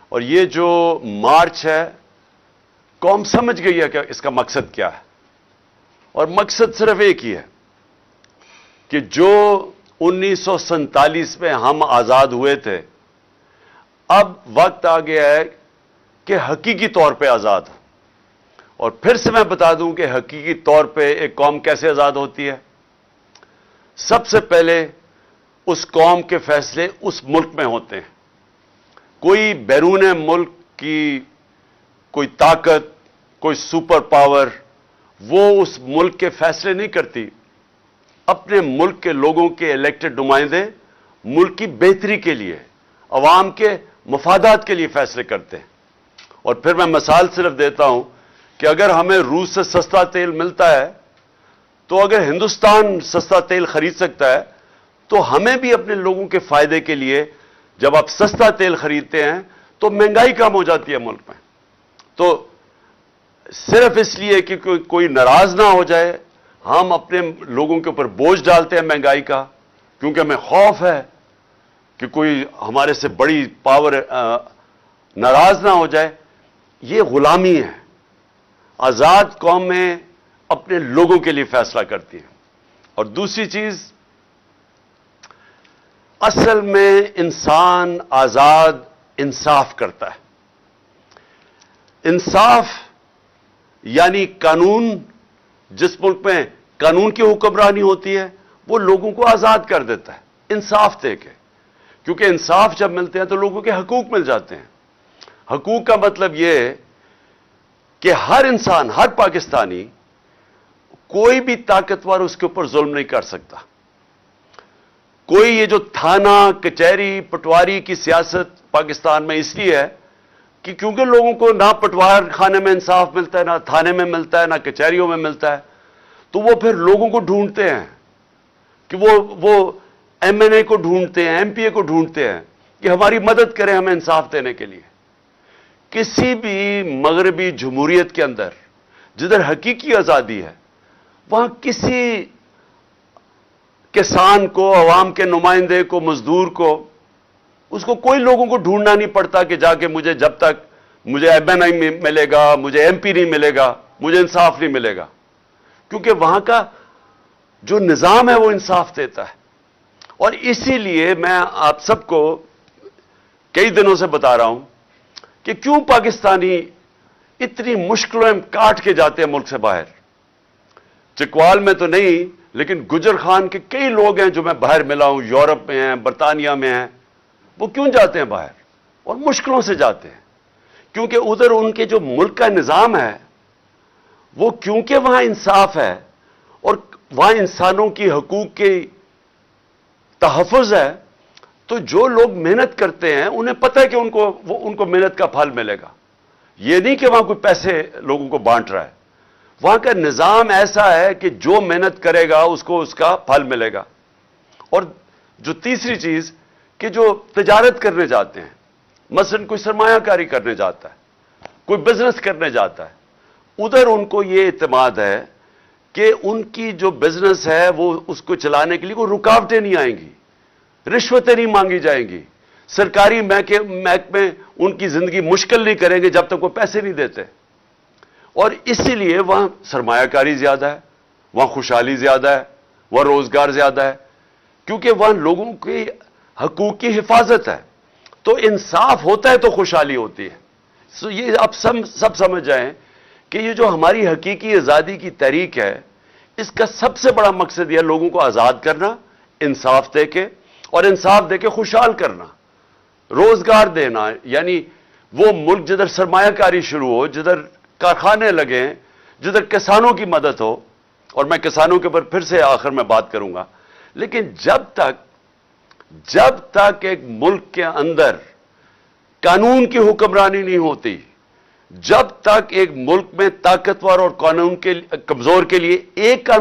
اور یہ جو مارچ ہے قوم سمجھ گئی ہے کہ اس کا مقصد کیا ہے، اور مقصد صرف ایک ہی ہے کہ جو 1947 میں ہم آزاد ہوئے تھے، اب وقت آ گیا ہے کہ حقیقی طور پہ آزاد ہو۔ اور پھر سے میں بتا دوں کہ حقیقی طور پہ ایک قوم کیسے آزاد ہوتی ہے۔ سب سے پہلے اس قوم کے فیصلے اس ملک میں ہوتے ہیں۔ کوئی بیرون ملک کی کوئی طاقت، کوئی سپر پاور وہ اس ملک کے فیصلے نہیں کرتی۔ اپنے ملک کے لوگوں کے الیکٹڈ نمائندے ملک کی بہتری کے لیے، عوام کے مفادات کے لیے فیصلے کرتے ہیں۔ اور پھر میں مثال صرف دیتا ہوں کہ اگر ہمیں روس سے سستا تیل ملتا ہے، تو اگر ہندوستان سستا تیل خرید سکتا ہے تو ہمیں بھی اپنے لوگوں کے فائدے کے لیے جب آپ سستا تیل خریدتے ہیں تو مہنگائی کم ہو جاتی ہے ملک میں۔ تو صرف اس لیے کہ کوئی ناراض نہ ہو جائے، ہم اپنے لوگوں کے اوپر بوجھ ڈالتے ہیں مہنگائی کا، کیونکہ ہمیں خوف ہے کہ کوئی ہمارے سے بڑی پاور ناراض نہ ہو جائے۔ یہ غلامی ہے۔ آزاد قومیں اپنے لوگوں کے لیے فیصلہ کرتی ہیں۔ اور دوسری چیز، اصل میں انسان آزاد انصاف کرتا ہے۔ انصاف یعنی قانون، جس ملک میں قانون کی حکمرانی ہوتی ہے وہ لوگوں کو آزاد کر دیتا ہے انصاف دے کے، کیونکہ انصاف جب ملتے ہیں تو لوگوں کے حقوق مل جاتے ہیں۔ حقوق کا مطلب یہ ہے کہ ہر انسان، ہر پاکستانی، کوئی بھی طاقتور اس کے اوپر ظلم نہیں کر سکتا۔ کوئی یہ جو تھانہ، کچہری، پٹواری کی سیاست پاکستان میں اس لیے ہے کہ کیونکہ لوگوں کو نہ پٹوار خانے میں انصاف ملتا ہے، نہ تھانے میں ملتا ہے، نہ کچہریوں میں ملتا ہے، تو وہ پھر لوگوں کو ڈھونڈتے ہیں کہ وہ ایم این اے کو ڈھونڈتے ہیں، ایم پی اے کو ڈھونڈتے ہیں کہ ہماری مدد کریں ہمیں انصاف دینے کے لیے۔ کسی بھی مغربی جمہوریت کے اندر جدھر حقیقی آزادی ہے، وہاں کسی کسان کو، عوام کے نمائندے کو، مزدور کو، اس کو کوئی لوگوں کو ڈھونڈنا نہیں پڑتا کہ جا کے جب تک مجھے ایم این اے ملے گا، مجھے ایم پی نہیں ملے گا، مجھے انصاف نہیں ملے گا، کیونکہ وہاں کا جو نظام ہے وہ انصاف دیتا ہے۔ اور اسی لیے میں آپ سب کو کئی دنوں سے بتا رہا ہوں کہ کیوں پاکستانی اتنی مشکلیں کاٹ کے جاتے ہیں ملک سے باہر۔ چکوال میں تو نہیں، لیکن گجر خان کے کئی لوگ ہیں جو میں باہر ملا ہوں، یورپ میں ہیں، برطانیہ میں ہیں، وہ کیوں جاتے ہیں باہر؟ اور مشکلوں سے جاتے ہیں، کیونکہ ادھر ان کے جو ملک کا نظام ہے وہ کیونکہ وہاں انصاف ہے اور وہاں انسانوں کی حقوق کی تحفظ ہے، تو جو لوگ محنت کرتے ہیں انہیں پتہ ہے کہ ان کو محنت کا پھل ملے گا۔ یہ نہیں کہ وہاں کوئی پیسے لوگوں کو بانٹ رہا ہے، وہاں کا نظام ایسا ہے کہ جو محنت کرے گا اس کو اس کا پھل ملے گا۔ اور جو تیسری چیز کہ جو تجارت کرنے جاتے ہیں، مثلا کوئی سرمایہ کاری کرنے جاتا ہے، کوئی بزنس کرنے جاتا ہے، ادھر ان کو یہ اعتماد ہے کہ ان کی جو بزنس ہے وہ اس کو چلانے کے لیے کوئی رکاوٹیں نہیں آئیں گی، رشوتیں نہیں مانگی جائیں گی، سرکاری محکمے ان کی زندگی مشکل نہیں کریں گے جب تک وہ پیسے نہیں دیتے۔ اور اسی لیے وہاں سرمایہ کاری زیادہ ہے، وہاں خوشحالی زیادہ ہے، وہاں روزگار زیادہ ہے، کیونکہ وہاں لوگوں کی حقوق کی حفاظت ہے۔ تو انصاف ہوتا ہے تو خوشحالی ہوتی ہے۔ یہ آپ سب سمجھ جائیں کہ یہ جو ہماری حقیقی آزادی کی تحریک ہے، اس کا سب سے بڑا مقصد یہ لوگوں کو آزاد کرنا، انصاف دے کے، اور انصاف دے کے خوشحال کرنا، روزگار دینا، یعنی وہ ملک جدھر سرمایہ کاری شروع ہو، جدھر کارخانے لگیں، جدھر کسانوں کی مدد ہو۔ اور میں کسانوں کے اوپر پھر سے آخر میں بات کروں گا، لیکن جب تک ایک ملک کے اندر قانون کی حکمرانی نہیں ہوتی، جب تک ایک ملک میں طاقتور اور قانون کے کمزور کے لیے ایک قانون